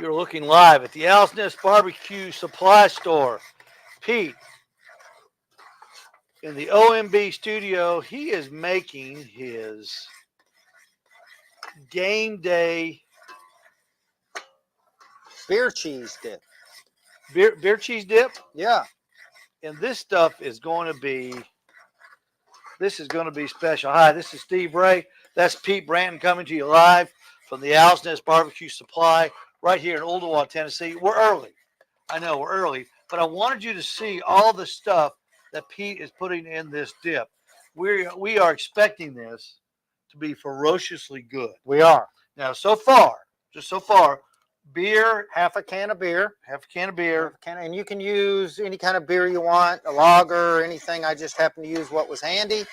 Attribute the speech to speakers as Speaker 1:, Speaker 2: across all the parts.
Speaker 1: You're looking live at the Owl's Nest Barbecue Supply Store. Pete, in the OMB studio, he is making his game day
Speaker 2: beer cheese dip.
Speaker 1: beer cheese dip.
Speaker 2: Yeah.
Speaker 1: And this stuff is going to be special. Hi, this is Steve Ray. That's Pete Branton coming to you live from the Owl's Nest Barbecue Supply right here in Ooltewah, Tennessee. We're early. I know we're early, but I wanted you to see all the stuff that Pete is putting in this dip. We are expecting this to be ferociously good.
Speaker 2: We are.
Speaker 1: Now, so far, beer,
Speaker 2: half a can of beer.
Speaker 1: And
Speaker 2: you can use any kind of beer you want, a lager or anything. I just happened to use what was handy.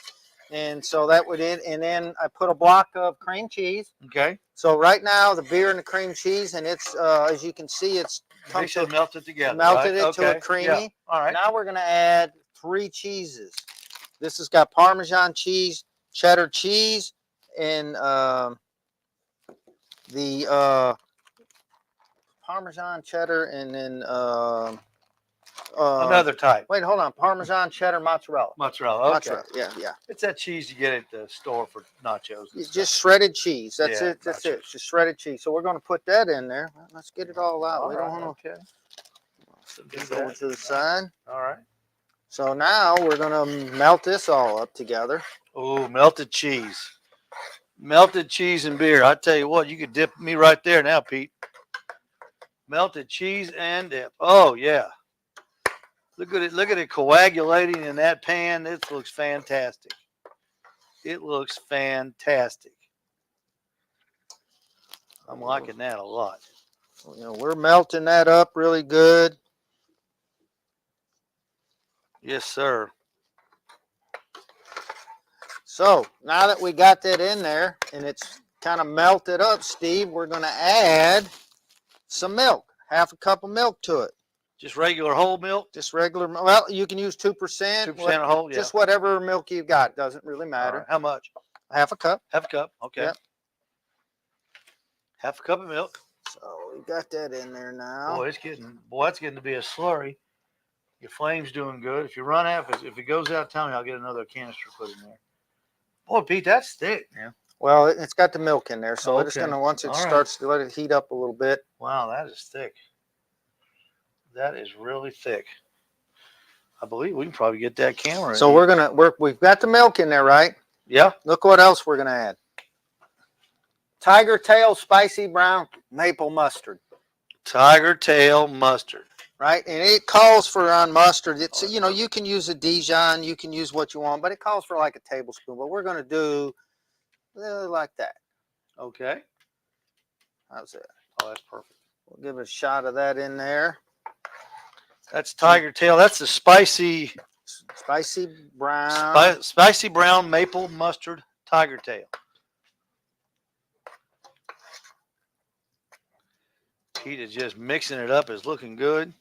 Speaker 2: And so that would it. And then I put a block of cream cheese.
Speaker 1: Okay.
Speaker 2: So right now the beer and the cream cheese, and it's as you can see, it's
Speaker 1: melted together.
Speaker 2: Melted it to a creamy.
Speaker 1: Yeah. All right.
Speaker 2: Now we're going to add 3 cheeses. This has got Parmesan cheese, cheddar cheese, and the Parmesan cheddar, and then
Speaker 1: another type.
Speaker 2: Wait, hold on. Parmesan cheddar mozzarella.
Speaker 1: Mozzarella. Okay.
Speaker 2: Mozzarella. Yeah.
Speaker 1: It's that cheese you get at the store for nachos.
Speaker 2: It's just shredded cheese. That's it. That's
Speaker 1: nachos.
Speaker 2: it. It's just shredded cheese. So we're going to put that in there. Let's get it all out. We don't want
Speaker 1: to.
Speaker 2: Just over to the side.
Speaker 1: All right.
Speaker 2: So now we're going to melt this all up together.
Speaker 1: Oh, melted cheese. Melted cheese and beer. I tell you what, you could dip me right there now, Pete. Melted cheese and dip. Oh, yeah. Look at it. Look at it coagulating in that pan. It looks fantastic. It looks fantastic. I'm liking that a lot.
Speaker 2: You know, we're melting that up really good.
Speaker 1: Yes, sir.
Speaker 2: So now that we got that in there and it's kind of melted up, Steve, we're going to add some milk, half a cup of milk to it.
Speaker 1: Just regular whole milk?
Speaker 2: Just regular. Well, you can use 2%.
Speaker 1: 2% whole, yeah.
Speaker 2: Just whatever milk you've got. Doesn't really matter.
Speaker 1: Right. How much?
Speaker 2: Half a cup.
Speaker 1: Half a cup. Okay.
Speaker 2: Yep.
Speaker 1: Half a cup of milk.
Speaker 2: So we got that in there now.
Speaker 1: Boy, it's getting to be a slurry. Your flame's doing good. If you run out, if it goes out, tell me. I'll get another canister put in there. Boy, Pete, that's thick, man.
Speaker 2: Well, it's got the milk in there, so it's gonna once it starts to let it heat up a little bit.
Speaker 1: Wow, that is thick. That is really thick. I believe we can probably get that camera.
Speaker 2: So we've got the milk in there, right?
Speaker 1: Yeah.
Speaker 2: Look what else we're gonna add. Tiger tail spicy brown maple mustard.
Speaker 1: Tiger tail mustard.
Speaker 2: Right, and it calls for on mustard. It's you can use a Dijon, you can use what you want, but it calls for like a tablespoon. But we're gonna do like that.
Speaker 1: Okay.
Speaker 2: How's that?
Speaker 1: Oh, that's perfect.
Speaker 2: We'll give it a shot of that in there.
Speaker 1: That's tiger tail. That's the spicy
Speaker 2: brown.
Speaker 1: Spicy brown maple mustard tiger tail. Pete is just mixing it up. It's looking good.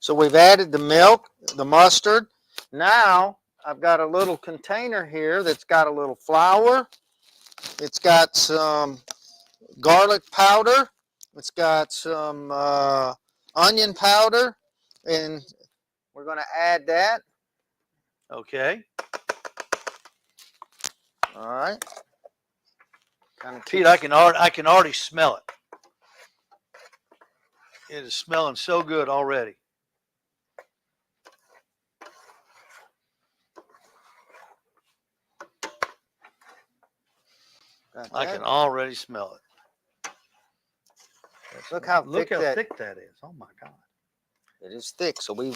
Speaker 2: So we've added the milk, the mustard. Now I've got a little container here that's got a little flour. It's got some garlic powder. It's got some onion powder, and we're going to add that.
Speaker 1: Okay.
Speaker 2: All right.
Speaker 1: Pete, I can already smell it. It is smelling so good already. I can already smell it.
Speaker 2: Look how thick
Speaker 1: that is. Oh my God.
Speaker 2: It is thick. So we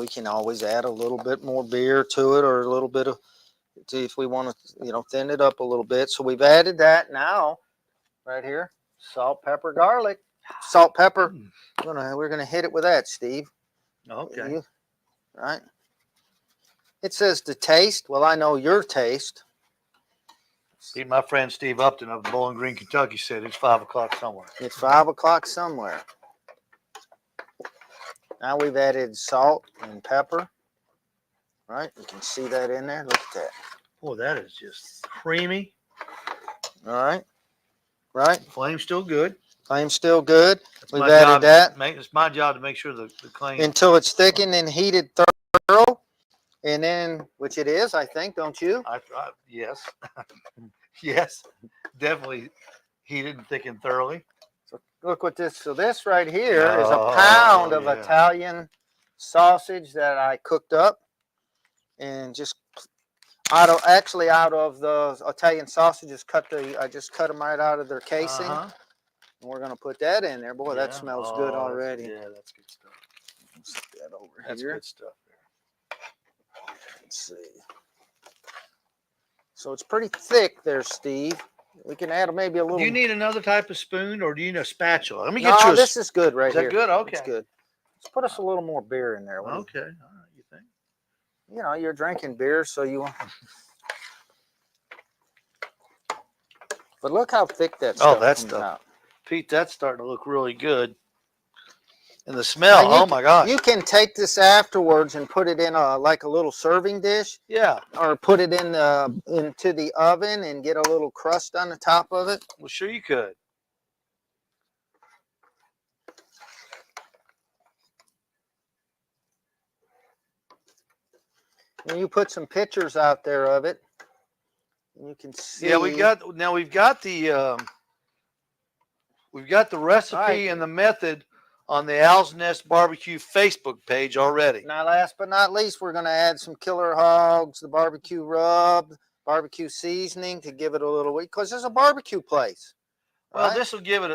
Speaker 2: can always add a little bit more beer to it, or a little bit of, see if we want to, thin it up a little bit. So we've added that now, right here. Salt, pepper, garlic. Salt, pepper. We're gonna hit it with that, Steve.
Speaker 1: Okay.
Speaker 2: Right. It says to taste. Well, I know your taste.
Speaker 1: See, my friend Steve Upton of Bowling Green, Kentucky said it's 5 o'clock somewhere.
Speaker 2: It's 5 o'clock somewhere. Now we've added salt and pepper. Right, you can see that in there. Look at that.
Speaker 1: Boy, that is just creamy.
Speaker 2: All right. Right.
Speaker 1: Flame's still good.
Speaker 2: Flame's still good.
Speaker 1: It's
Speaker 2: We've
Speaker 1: my
Speaker 2: added
Speaker 1: job.
Speaker 2: that
Speaker 1: It's my job to make sure the claim.
Speaker 2: until it's thickened and heated thorough. And then, which it is, I think, don't you?
Speaker 1: Yes, yes, definitely heated and thickened thoroughly.
Speaker 2: So look what this. So this right here is a
Speaker 1: Oh,
Speaker 2: pound of
Speaker 1: yeah.
Speaker 2: Italian sausage that I cooked up, and just out of the Italian sausages, I just cut them right out of their casing.
Speaker 1: Uh-huh.
Speaker 2: And we're gonna put that in there. Boy, that smells good already.
Speaker 1: That's good stuff.
Speaker 2: Stick that over
Speaker 1: That's
Speaker 2: here.
Speaker 1: good stuff.
Speaker 2: Let's see. So it's pretty thick there, Steve. We can add maybe a little.
Speaker 1: Do you need another type of spoon, or do you need a spatula? Let me
Speaker 2: No,
Speaker 1: get you.
Speaker 2: this is good right
Speaker 1: Is that
Speaker 2: here.
Speaker 1: good? Okay.
Speaker 2: It's good. Let's put us a little more beer in there.
Speaker 1: Okay. All right. You think?
Speaker 2: You know, you're drinking beer, so you want. But look how thick that stuff comes out.
Speaker 1: Pete, that's starting to look really good. And the smell,
Speaker 2: Now
Speaker 1: oh my gosh.
Speaker 2: You can take this afterwards and put it in like a little serving dish.
Speaker 1: Yeah.
Speaker 2: Or put it into the oven and get a little crust on the top of it.
Speaker 1: Well, sure you could.
Speaker 2: And you put some pictures out there of it. And you can see.
Speaker 1: Yeah, we've got the recipe
Speaker 2: Right.
Speaker 1: and the method on the Owl's Nest Barbecue Facebook page already.
Speaker 2: Now, last but not least, we're going to add some killer hogs, the barbecue rub, barbecue seasoning to give it a little weight, because it's a barbecue place.
Speaker 1: Well,
Speaker 2: right?
Speaker 1: this will give it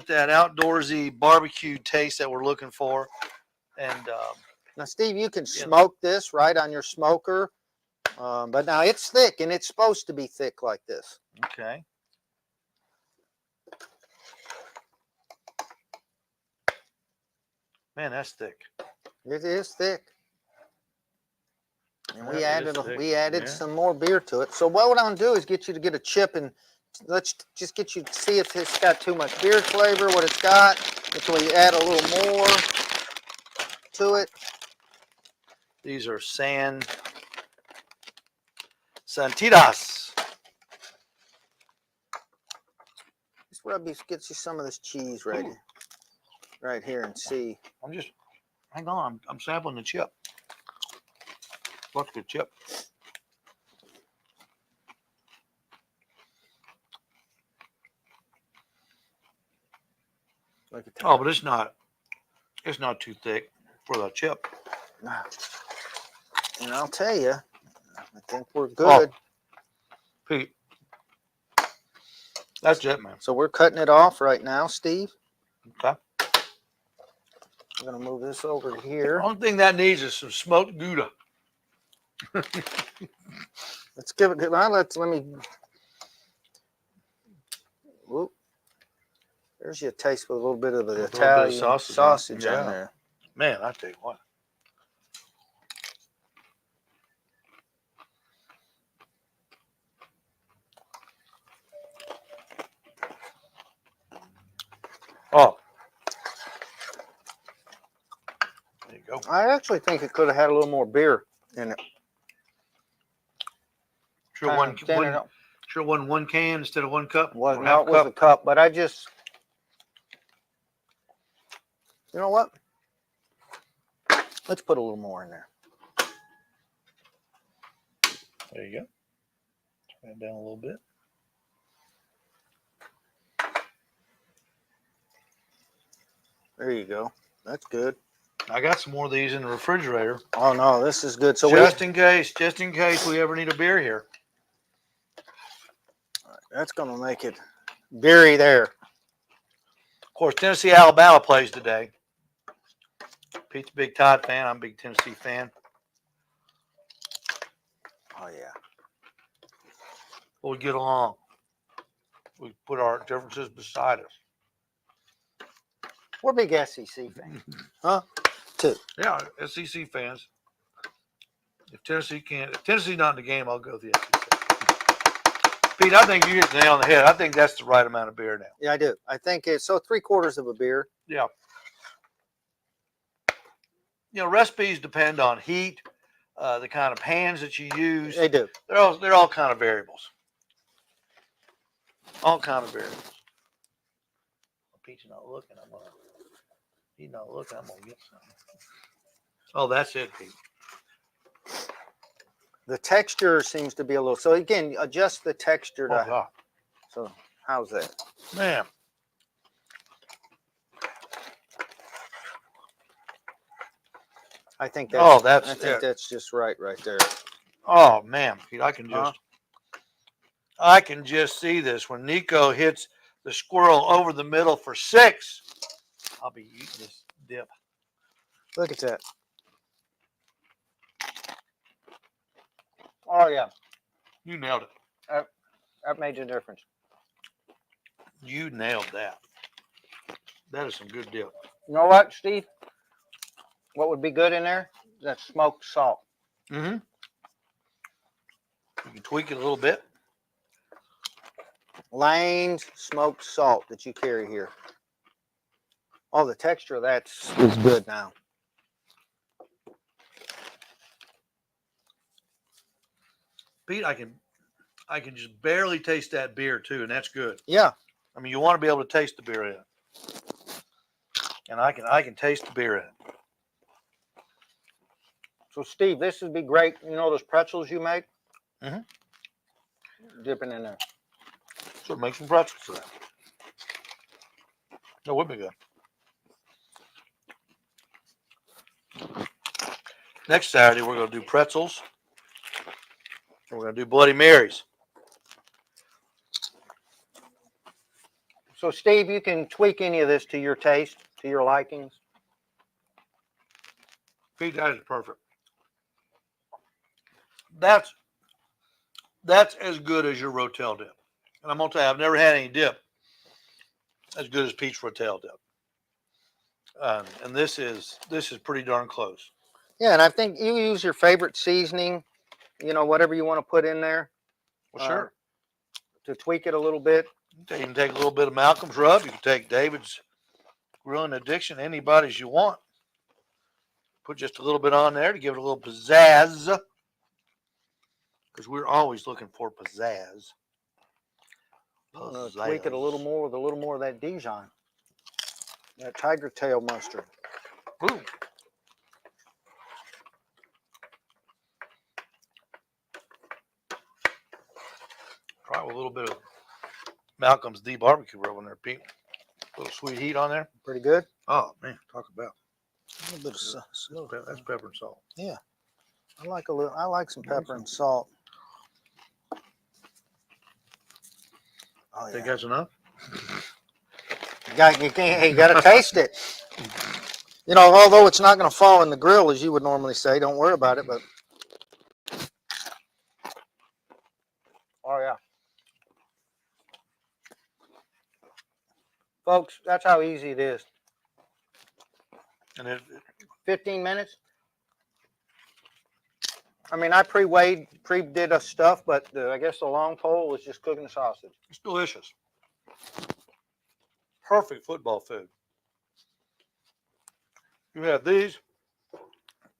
Speaker 1: that outdoorsy barbecue taste that we're looking for. And
Speaker 2: now, Steve, you can smoke this right on your smoker, but now it's thick, and it's supposed to be thick like this.
Speaker 1: okay. Man, that's thick.
Speaker 2: It is thick. And we
Speaker 1: That is
Speaker 2: added
Speaker 1: thick, yeah.
Speaker 2: some more beer to it. So what I'm going to do is get you to get a chip, and let's just get you to see if it's got too much beer flavor, what it's got. Until we add a little more to it.
Speaker 1: These are Santitas.
Speaker 2: Just get you some of this cheese right here and see.
Speaker 1: Hang on, I'm sampling the chip. That's a good chip. Oh, but it's not too thick for the chip.
Speaker 2: And I'll tell you, I think we're good.
Speaker 1: Oh, Pete, that's it, man.
Speaker 2: So we're cutting it off right now, Steve.
Speaker 1: Okay.
Speaker 2: I'm going to move this over here.
Speaker 1: The only thing that needs is some smoked Gouda.
Speaker 2: Let's give it. Let me. Whoop. There's your taste with a little bit of the Italian sausage on there.
Speaker 1: Man, I tell you what. Oh. There you go.
Speaker 2: I actually think it could have had a little more beer in it.
Speaker 1: Sure, wasn't one can instead of 1 cup.
Speaker 2: Was not with a cup, but I just. You know what? Let's put a little more in there.
Speaker 1: There you go. Turn it down a little bit.
Speaker 2: There you go. That's good.
Speaker 1: I got some more of these in the refrigerator.
Speaker 2: Oh no, this is good. So
Speaker 1: just in case we ever need a beer here.
Speaker 2: That's gonna make it beery there.
Speaker 1: Of course, Tennessee Alabama plays today. Pete's a big Tide fan. I'm a big Tennessee fan.
Speaker 2: Oh yeah.
Speaker 1: We'll get along. We put our differences beside us.
Speaker 2: We're big SEC fans, huh? Too.
Speaker 1: Yeah, SEC fans. If Tennessee's not in the game, I'll go with the SEC. Pete, I think you hit the nail on the head. I think that's the right amount of beer now.
Speaker 2: Yeah, I do. I think it's 3/4 of a beer.
Speaker 1: Yeah. You know, recipes depend on heat, the kind of pans that you use.
Speaker 2: They do.
Speaker 1: They're all kind of variables. All kind of variables. Pete's not looking. He's not looking. I'm gonna get some. Oh, that's it, Pete.
Speaker 2: The texture seems to be a little. So again, adjust the texture.
Speaker 1: Oh
Speaker 2: To,
Speaker 1: God,
Speaker 2: so how's that?
Speaker 1: man.
Speaker 2: I think that's.
Speaker 1: Oh, that's
Speaker 2: I think
Speaker 1: it.
Speaker 2: that's just right there.
Speaker 1: Oh man, Pete, I
Speaker 2: Huh?
Speaker 1: can just see this when Nico hits the squirrel over the middle for 6. I'll be eating this dip.
Speaker 2: Look at that. Oh yeah,
Speaker 1: You nailed it.
Speaker 2: that made a difference.
Speaker 1: You nailed that. That is some good dip.
Speaker 2: You know what, Steve? What would be good in there? That smoked salt.
Speaker 1: Mm-hmm. You can tweak it a little bit.
Speaker 2: Lane's smoked salt that you carry here. Oh, the texture of that is good now.
Speaker 1: Pete, I can just barely taste that beer too, and that's good.
Speaker 2: Yeah.
Speaker 1: I mean, you want to be able to taste the beer in it, and I can taste the beer in it.
Speaker 2: So Steve, this would be great. You know those pretzels you make?
Speaker 1: Mhm.
Speaker 2: Dipping in there.
Speaker 1: So make some pretzels for that. That would be good. Next Saturday, we're going to do pretzels. And we're going to do Bloody Marys.
Speaker 2: So Steve, you can tweak any of this to your taste, to your likings.
Speaker 1: Pete, that is perfect. That's as good as your Rotel dip. And I'm going to tell you, I've never had any dip as good as Pete's Rotel dip. And this is pretty darn close.
Speaker 2: Yeah, and I think you use your favorite seasoning, you know, whatever you want to put in there.
Speaker 1: Well, sure.
Speaker 2: To tweak it a little bit.
Speaker 1: You can take a little bit of Malcolm's Rub. You can take David's Grilling Addiction, anybody's you want. Put just a little bit on there to give it a little pizzazz. Because we're always looking for pizzazz.
Speaker 2: Tweak it a little more with a little more of that Dijon. That tiger tail mustard.
Speaker 1: Ooh. Try with a little bit of Malcolm's D barbecue rub on there, Pete. A little sweet heat on there.
Speaker 2: Pretty good.
Speaker 1: Oh man, talk about
Speaker 2: A little bit of sauce.
Speaker 1: that's pepper and salt.
Speaker 2: Yeah, I like some pepper and salt. Oh,
Speaker 1: Think
Speaker 2: yeah.
Speaker 1: that's enough?
Speaker 2: You got to taste it. You know, although it's not going to fall in the grill as you would normally say, don't worry about it. But oh yeah, folks, that's how easy it is.
Speaker 1: And
Speaker 2: 15 minutes. I mean, I pre-did us stuff, but I guess the long pole was just cooking the sausage.
Speaker 1: it's delicious. Perfect football food. You have these.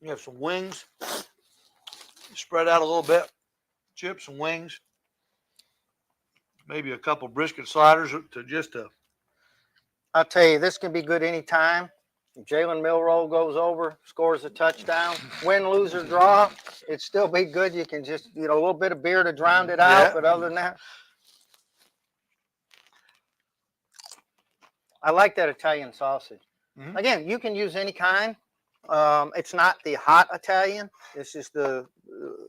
Speaker 1: You have some wings. Spread out a little bit. Chips and wings. Maybe a couple brisket sliders to
Speaker 2: I'll tell you, this can be good anytime. If Jalen Milroe goes over, scores a touchdown, win, lose, or draw, it'd still be good. You can just, a little bit of beer to drown it out.
Speaker 1: Yeah.
Speaker 2: But other than that, I like that Italian sausage.
Speaker 1: Mhm.
Speaker 2: Again, you can use any kind. It's not the hot Italian. It's just the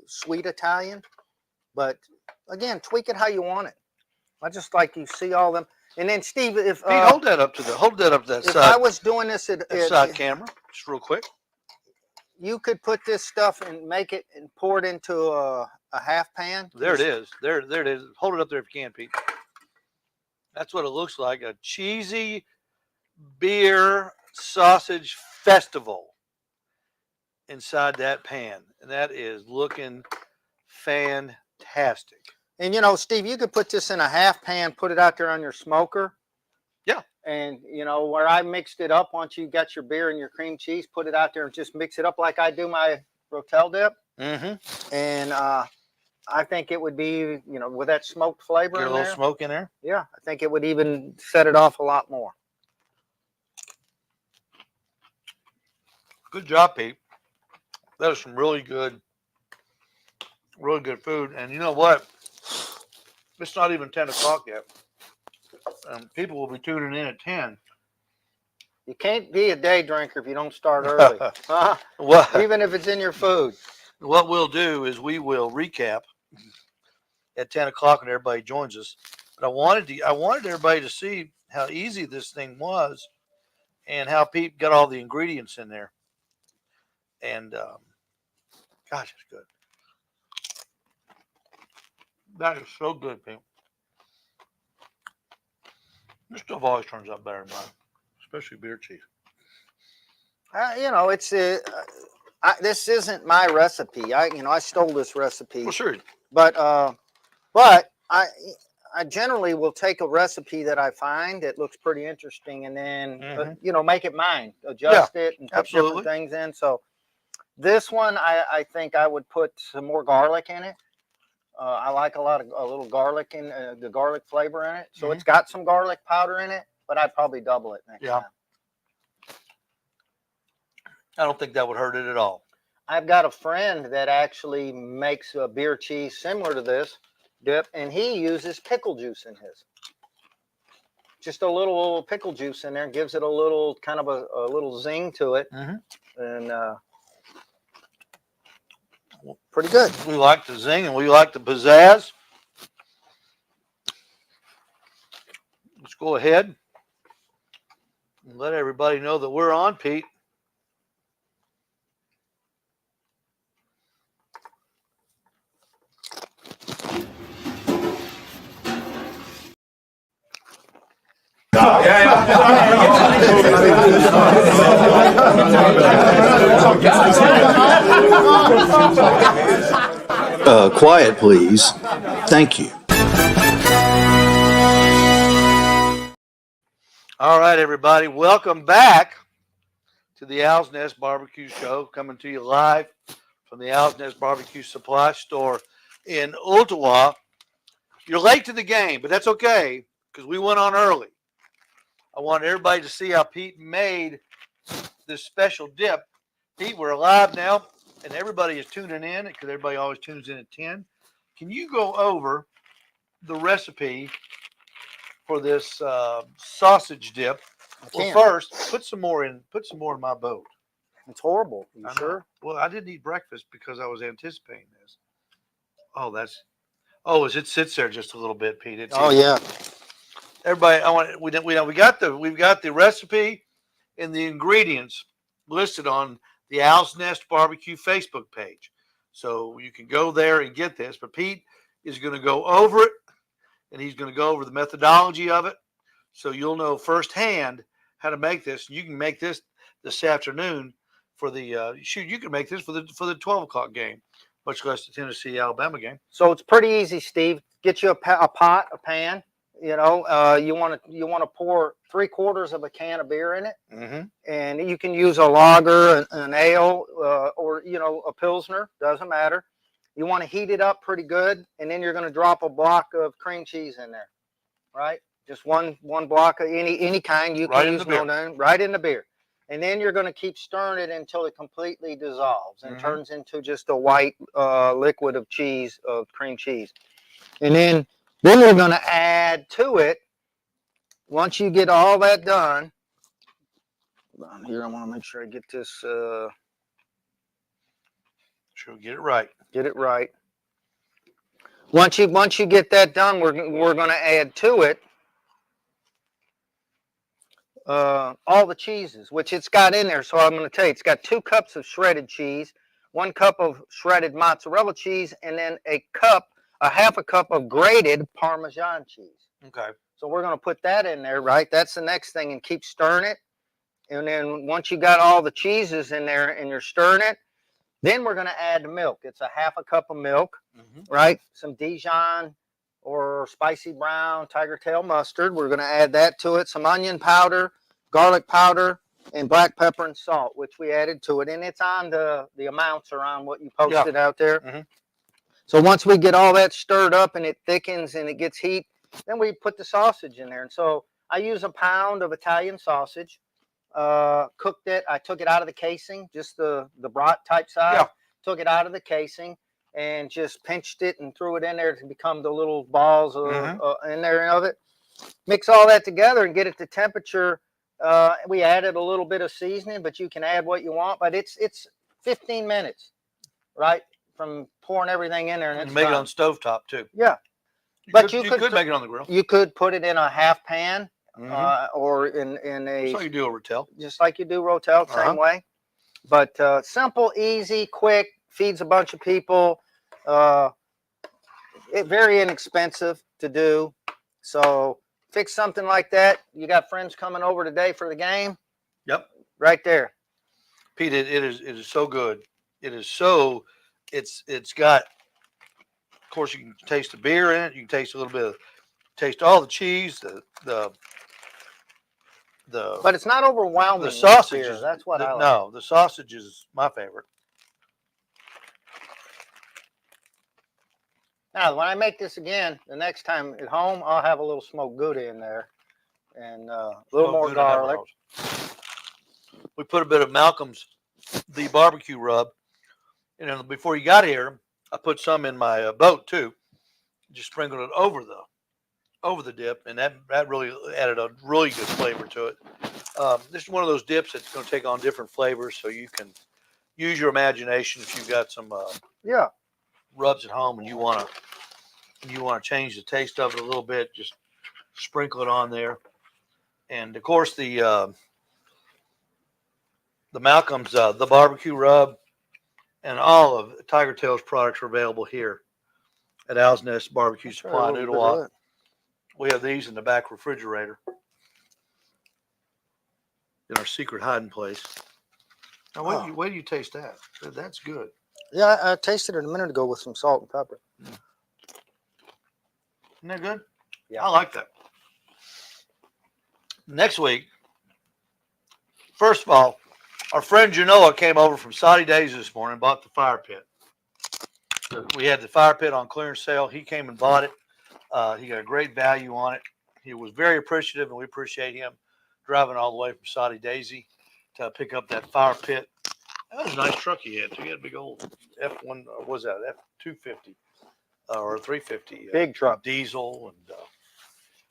Speaker 2: sweet Italian. But again, tweak it how you want it. I just like you see all them. And then Steve, if
Speaker 1: Pete, hold that up to that
Speaker 2: if
Speaker 1: side,
Speaker 2: I was doing this
Speaker 1: side camera, just real quick.
Speaker 2: you could put this stuff and make it and pour it into a half pan.
Speaker 1: There it is. There it is. Hold it up there if you can, Pete. That's what it looks like. A cheesy beer sausage festival inside that pan. And that is looking fantastic.
Speaker 2: And Steve, you could put this in a half pan, put it out there on your smoker.
Speaker 1: Yeah.
Speaker 2: And where I mixed it up, once you got your beer and your cream cheese, put it out there and just mix it up like I do my Rotel dip.
Speaker 1: Mm-hmm.
Speaker 2: And I think it would be, with that smoked flavor
Speaker 1: Get a
Speaker 2: in
Speaker 1: little
Speaker 2: there.
Speaker 1: smoke in there.
Speaker 2: Yeah, I think it would even set it off a lot more.
Speaker 1: Good job, Pete. That is some really good food. And you know what? It's not even 10 o'clock yet. People will be tuning in at 10.
Speaker 2: You can't be a day drinker if you don't start early. Even if it's in your food.
Speaker 1: What we'll do is we will recap at 10 o'clock when everybody joins us. But I wanted everybody to see how easy this thing was and how Pete got all the ingredients in there. And gosh, it's good. That is so good, Pete. This stuff always turns out better than mine, especially beer cheese.
Speaker 2: It's this isn't my recipe. I stole this recipe.
Speaker 1: Well, sure.
Speaker 2: But I generally will take a recipe that I find that looks pretty interesting and then make it mine, adjust it and put different things in. So this one, I think I would put some more garlic in it. I like a little garlic in the garlic flavor in it. So it's got some garlic powder in it, but I'd probably double it next time.
Speaker 1: I don't think that would hurt it at all.
Speaker 2: I've got a friend that actually makes a beer cheese similar to this dip, and he uses pickle juice in his. Just a little pickle juice in there gives it a little kind of a little zing to it, and pretty good.
Speaker 1: We like the zing and we like the pizzazz. Let's go ahead and let everybody know that we're on, Pete.
Speaker 3: Quiet, please. Thank you.
Speaker 1: All right, everybody. Welcome back to the Owl's Nest Barbecue Show, coming to you live from the Owl's Nest Barbecue Supply Store in Ottawa. You're late to the game, but that's okay because we went on early. I want everybody to see how Pete made this special dip. Pete, we're live now, and everybody is tuning in because everybody always tunes in at 10. Can you go over the recipe for this sausage dip? Well, first, put some more in my boat.
Speaker 2: It's horrible. You sure?
Speaker 1: Well, I didn't eat breakfast because I was anticipating this. As it sits there just a little bit, Pete.
Speaker 2: Yeah.
Speaker 1: Everybody, we got the recipe and the ingredients listed on the Owl's Nest Barbecue Facebook page. So you can go there and get this. But Pete is going to go over it, and he's going to go over the methodology of it. So you'll know firsthand how to make this. You can make this afternoon for the you can make this for the 12 o'clock game, much less the Tennessee-Alabama game.
Speaker 2: So it's pretty easy, Steve. Get you a pot, a pan. You want to pour 3/4 of a can of beer in it, and you can use a lager, an ale, or a pilsner. Doesn't matter. You want to heat it up pretty good, and then you're going to drop a block of cream cheese in there, right? Just one block of any kind you can use. Right in the beer, and then you're going to keep stirring it until it completely dissolves and turns into just a white liquid of cheese, of cream cheese, and then we're going to add to it, once you get all that done, here I want to make sure I get this.
Speaker 1: Sure, get it right.
Speaker 2: Get it right. Once you get that done, we're going to add to it all the cheeses, which it's got in there. So I'm going to tell you, it's got 2 cups of shredded cheese, 1 cup of shredded mozzarella cheese, and then a half a cup of grated Parmesan cheese.
Speaker 1: Okay.
Speaker 2: So we're going to put that in there, right? That's the next thing, and keep stirring it. And then once you got all the cheeses in there and you're stirring it, then we're going to add the milk. It's a half a cup of milk, right? Some Dijon or spicy brown tiger tail mustard. We're going to add that to it. Some onion powder, garlic powder, and black pepper and salt, which we added to it. And it's on the amounts are on what you posted out there. So once we get all that stirred up and it thickens and it gets heat, then we put the sausage in there. And so I use a pound of Italian sausage. cooked it. I took it out of the casing, just the brat type size.
Speaker 1: Yeah.
Speaker 2: Took it out of the casing and just pinched it and threw it in there to become the little balls in there of it. Mix all that together and get it to temperature. We added a little bit of seasoning, but you can add what you want. But it's 15 minutes, right, from pouring everything in there, and it's
Speaker 1: make
Speaker 2: done.
Speaker 1: it on stovetop too.
Speaker 2: Yeah,
Speaker 1: But you could make it on the grill.
Speaker 2: You could put it in a half pan, or in a.
Speaker 1: So you do a rotel.
Speaker 2: Just like you do rotel, same way. But simple, easy, quick, feeds a bunch of people. Very inexpensive to do. So fix something like that. You got friends coming over today for the game?
Speaker 1: Yep.
Speaker 2: Right there.
Speaker 1: Pete, it is so good. It is so, it's got, of course, you can taste the beer in it. You can taste a little bit of, taste all the cheese, the
Speaker 2: but it's not overwhelming.
Speaker 1: The sausage
Speaker 2: beer.
Speaker 1: is,
Speaker 2: that's what I like.
Speaker 1: No, the sausage is my favorite.
Speaker 2: Now, when I make this again, the next time at home, I'll have a little smoked Gouda in there and a little more garlic.
Speaker 1: We put a bit of Malcolm's the barbecue rub, and then before you got here, I put some in my boat too. Just sprinkled it over the dip, and that really added a really good flavor to it. This is one of those dips that's going to take on different flavors, so you can use your imagination if you've got some rubs at home and you want to change the taste of it a little bit. Just sprinkle it on there, and of course the Malcolm's the barbecue rub and all of Tiger Tail's products are available here at Owl's Nest Barbecue Supply in Ooltewah. We have these in the back refrigerator in our secret hiding place. Now, wait till you taste that. That's good.
Speaker 2: Yeah, I tasted it a minute ago with some salt and pepper.
Speaker 1: Isn't that good?
Speaker 2: Yeah.
Speaker 1: I like that. Next week, first of all, our friend Genoa came over from Saudi Days this morning and bought the fire pit. We had the fire pit on clearance sale. He came and bought it. He got a great value on it. He was very appreciative, and we appreciate him driving all the way from Saudi Daisy to pick up that fire pit. That was a nice truck he had too. He had a big old F1, or was that F250 or 350?
Speaker 2: Big truck.
Speaker 1: Diesel, and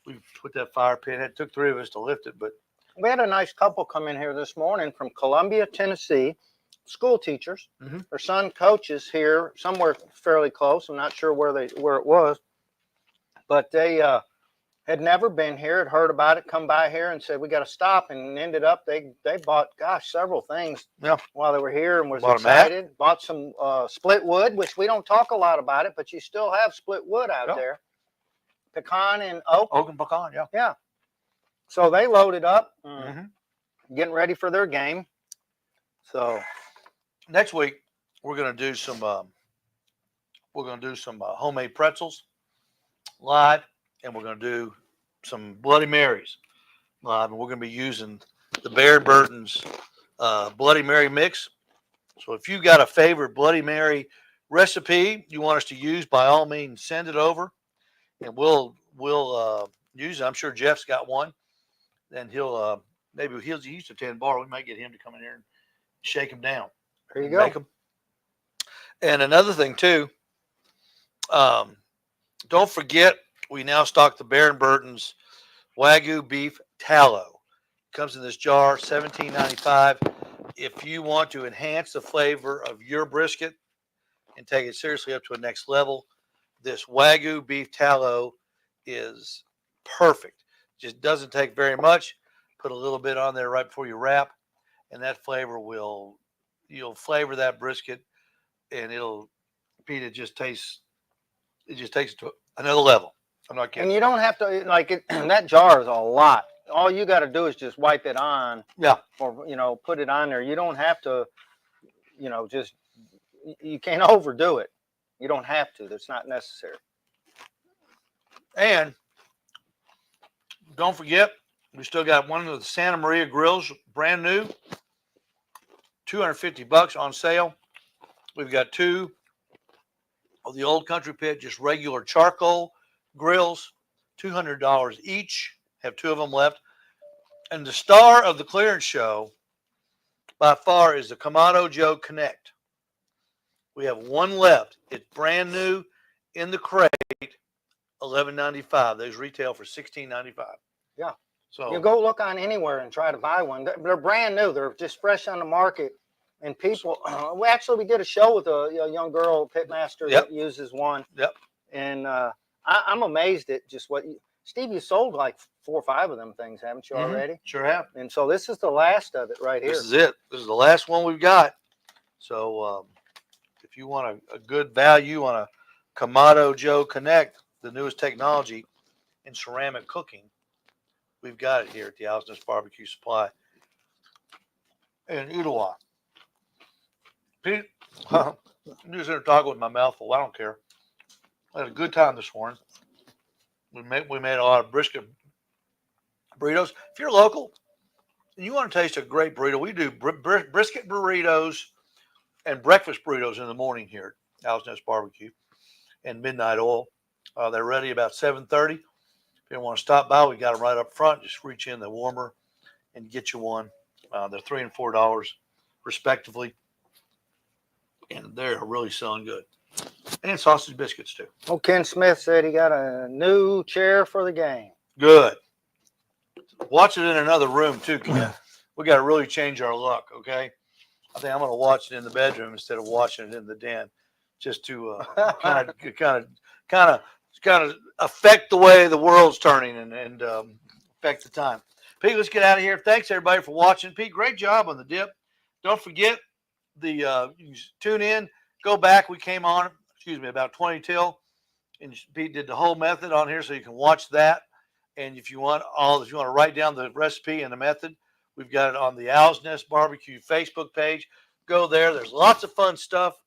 Speaker 1: we put that fire pit. It took 3 of us to lift it, but
Speaker 2: we had a nice couple come in here this morning from Columbia, Tennessee, school teachers. Their son coaches here somewhere fairly close. I'm not sure where it was, but they had never been here, had heard about it, come by here and said, we got to stop, and ended up, they bought, several things while they were here and was excited. Bought some split wood, which we don't talk a lot about it, but you still have split wood out there. Pecan and oak.
Speaker 1: Oak and pecan, yeah.
Speaker 2: Yeah. So they loaded up, getting ready for their game. So
Speaker 1: next week we're going to do some homemade pretzels live, and we're going to do some Bloody Marys live, and we're going to be using the Bear Burton's Bloody Mary mix. So if you've got a favorite Bloody Mary recipe you want us to use, by all means send it over, and we'll use it. I'm sure Jeff's got one. Then he'll use a 10 bar. We might get him to come in here and shake them down.
Speaker 2: There you go.
Speaker 1: Make them. And another thing too, don't forget, we now stock the Bear Burton's Wagyu beef tallow. It comes in this jar, $17.95. If you want to enhance the flavor of your brisket and take it seriously up to a next level, this Wagyu beef tallow is perfect. Just doesn't take very much. Put a little bit on there right before you wrap, and that flavor you'll flavor that brisket, and it just takes it to another level. I'm not kidding.
Speaker 2: And you don't have to, like, that jar is a lot. All you got to do is just wipe it on.
Speaker 1: Yeah.
Speaker 2: Or, put it on there. You don't have to, you can't overdo it. You don't have to. That's not necessary.
Speaker 1: And don't forget, we still got one of the Santa Maria grills, brand new, $250 on sale. We've got 2 of the Old Country Pit, just regular charcoal grills, $200 each. Have 2 of them left. And the star of the clearance show by far is the Kamado Joe Connect. We have one left. It's brand new in the crate, $11.95. Those retail for $16.95.
Speaker 2: Yeah.
Speaker 1: So
Speaker 2: You go look on anywhere and try to buy one. They're brand new. They're just fresh on the market. And people, we did a show with a young girl pitmaster that uses one.
Speaker 1: Yep.
Speaker 2: And I'm amazed at just Steve, you sold like 4 or 5 of them things, haven't you already?
Speaker 1: Sure have.
Speaker 2: And so this is the last of it right here.
Speaker 1: This is it. This is the last one we've got. So if you want a good value on a Kamado Joe Connect, the newest technology in ceramic cooking, we've got it here at the Alsness Barbecue Supply in Ooltewah. Pete, I'm just in there talking with my mouth full. I don't care. I had a good time this morning. We made a lot of brisket burritos. If you're local and you want to taste a great burrito, we do brisket burritos and breakfast burritos in the morning here at Alsness Barbecue and Midnight Oil. They're ready about 7:30. If you want to stop by, we got them right up front. Just reach in the warmer and get you one. They're $3 and $4 respectively, and they're really selling good. And sausage biscuits too.
Speaker 2: Oh, Ken Smith said he got a new chair for the game.
Speaker 1: Good. Watch it in another room too, Ken. We got to really change our look, okay? I think I'm going to watch it in the bedroom instead of watching it in the den, just to kind of affect the way the world's turning and affect the time. Pete, let's get out of here. Thanks everybody for watching. Pete, great job on the dip. Don't forget you can tune in, go back. We came on, about 20 till, and Pete did the whole method on here, so you can watch that. And if you want to write down the recipe and the method, we've got it on the Owl's Nest Barbecue Facebook page. Go there. There's lots of fun stuff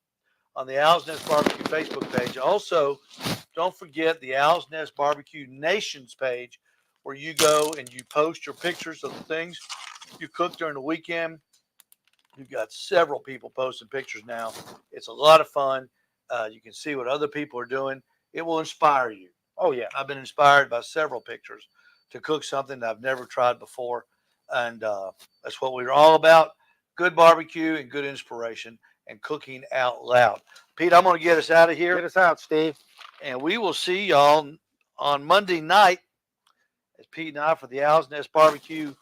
Speaker 1: on the Owl's Nest Barbecue Facebook page. Also, don't forget the Owl's Nest Barbecue Nations page, where you go and you post your pictures of the things you cook during the weekend. You've got several people posting pictures now. It's a lot of fun. You can see what other people are doing. It will inspire you.
Speaker 2: Oh, yeah.
Speaker 1: I've been inspired by several pictures to cook something that I've never tried before. And that's what we're all about. Good barbecue and good inspiration and cooking out loud. Pete, I'm going to get us out of here.
Speaker 2: Get us out, Steve.
Speaker 1: And we will see y'all on Monday night as Pete and I for the Owl's Nest Barbecue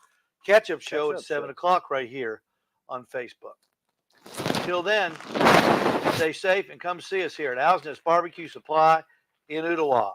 Speaker 1: catch-up show at 7 o'clock right here on Facebook. Until then, stay safe and come see us here at Owl's Nest Barbecue Supply in Ooltewah.